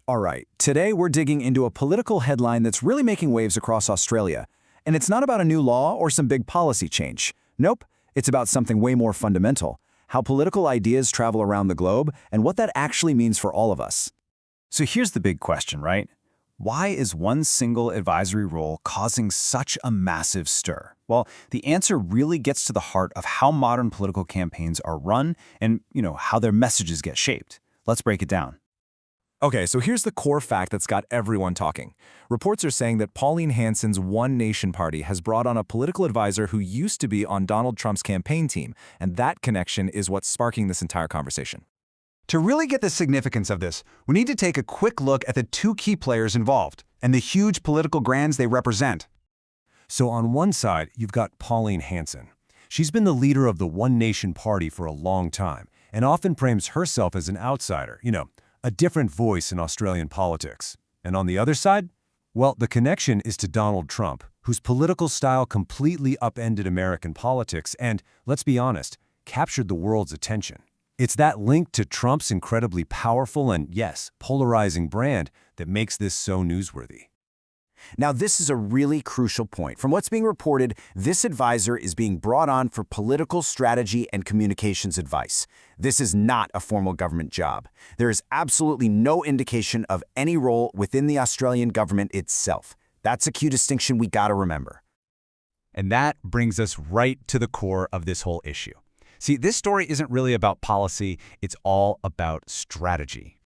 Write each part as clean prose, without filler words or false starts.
All right, today we're digging into a political headline that's really making waves across Australia. And it's not about a new law or some big policy change. Nope, it's about something way more fundamental: how political ideas travel around the globe and what that actually means for all of us. So here's the big question, right? Why is one single advisory role causing such a massive stir? Well, the answer really gets to the heart of how modern political campaigns are run and, how their messages get shaped. Let's break it down. Okay, so here's the core fact that's got everyone talking. Reports are saying that Pauline Hanson's One Nation Party has brought on a political advisor who used to be on Donald Trump's campaign team, and that connection is what's sparking this entire conversation. To really get the significance of this, we need to take a quick look at the two key players involved and the huge political brands they represent. So on one side, you've got Pauline Hanson. She's been the leader of the One Nation Party for a long time and often frames herself as an outsider, a different voice in Australian politics. And on the other side, well, the connection is to Donald Trump, whose political style completely upended American politics and, let's be honest, captured the world's attention. It's that link to Trump's incredibly powerful and, yes, polarizing brand that makes this so newsworthy. Now, this is a really crucial point. From what's being reported, this advisor is being brought on for political strategy and communications advice. This is not a formal government job. There is absolutely no indication of any role within the Australian government itself. That's a key distinction we gotta remember. And that brings us right to the core of this whole issue. See, this story isn't really about policy, it's all about strategy.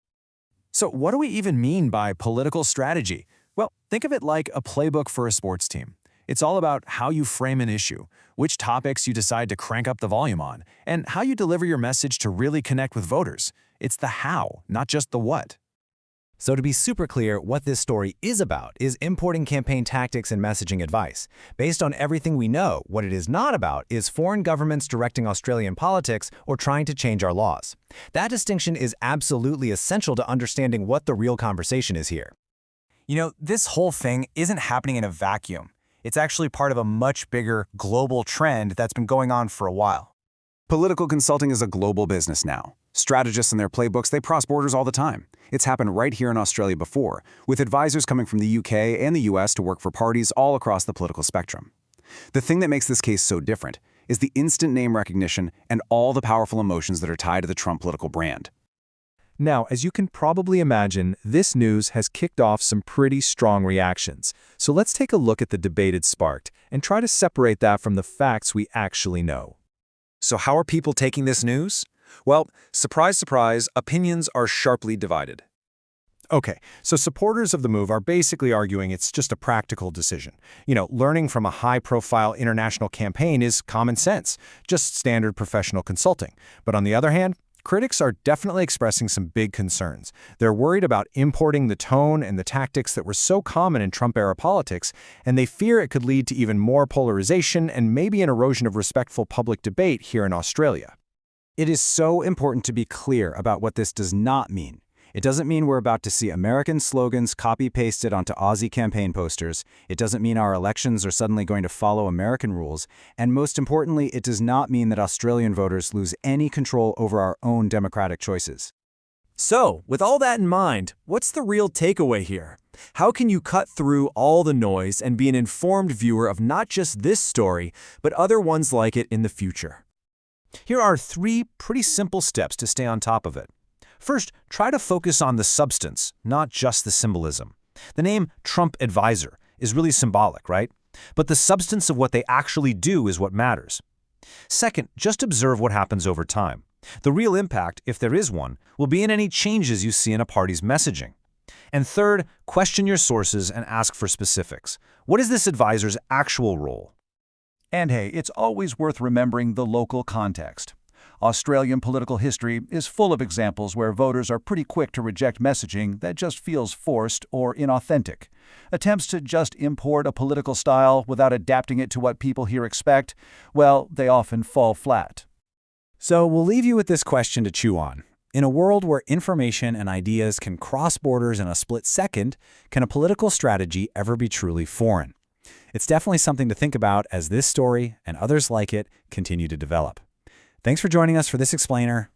So what do we even mean by political strategy? Well, think of it like a playbook for a sports team. It's all about how you frame an issue, which topics you decide to crank up the volume on, and how you deliver your message to really connect with voters. It's the how, not just the what. So to be super clear, what this story is about is importing campaign tactics and messaging advice. Based on everything we know, what it is not about is foreign governments directing Australian politics or trying to change our laws. That distinction is absolutely essential to understanding what the real conversation is here. This whole thing isn't happening in a vacuum. It's actually part of a much bigger global trend that's been going on for a while. Political consulting is a global business now. Strategists and their playbooks, they cross borders all the time. It's happened right here in Australia before, with advisors coming from the UK and the US to work for parties all across the political spectrum. The thing that makes this case so different is the instant name recognition and all the powerful emotions that are tied to the Trump political brand. Now, as you can probably imagine, this news has kicked off some pretty strong reactions. So let's take a look at the debate it sparked and try to separate that from the facts we actually know. So how are people taking this news? Well, surprise, surprise, opinions are sharply divided. Okay, so supporters of the move are basically arguing it's just a practical decision. Learning from a high-profile international campaign is common sense, just standard professional consulting. But on the other hand, critics are definitely expressing some big concerns. They're worried about importing the tone and the tactics that were so common in Trump-era politics, and they fear it could lead to even more polarization and maybe an erosion of respectful public debate here in Australia. It is so important to be clear about what this does not mean. It doesn't mean we're about to see American slogans copy-pasted onto Aussie campaign posters. It doesn't mean our elections are suddenly going to follow American rules. And most importantly, it does not mean that Australian voters lose any control over our own democratic choices. So, with all that in mind, what's the real takeaway here? How can you cut through all the noise and be an informed viewer of not just this story, but other ones like it in the future? Here are 3 pretty simple steps to stay on top of it. First, try to focus on the substance, not just the symbolism. The name Trump Advisor is really symbolic, right? But the substance of what they actually do is what matters. Second, just observe what happens over time. The real impact, if there is one, will be in any changes you see in a party's messaging. And third, question your sources and ask for specifics. What is this advisor's actual role? And hey, it's always worth remembering the local context. Australian political history is full of examples where voters are pretty quick to reject messaging that just feels forced or inauthentic. Attempts to just import a political style without adapting it to what people here expect, well, they often fall flat. So we'll leave you with this question to chew on. In a world where information and ideas can cross borders in a split second, can a political strategy ever be truly foreign? It's definitely something to think about as this story and others like it continue to develop. Thanks for joining us for this explainer.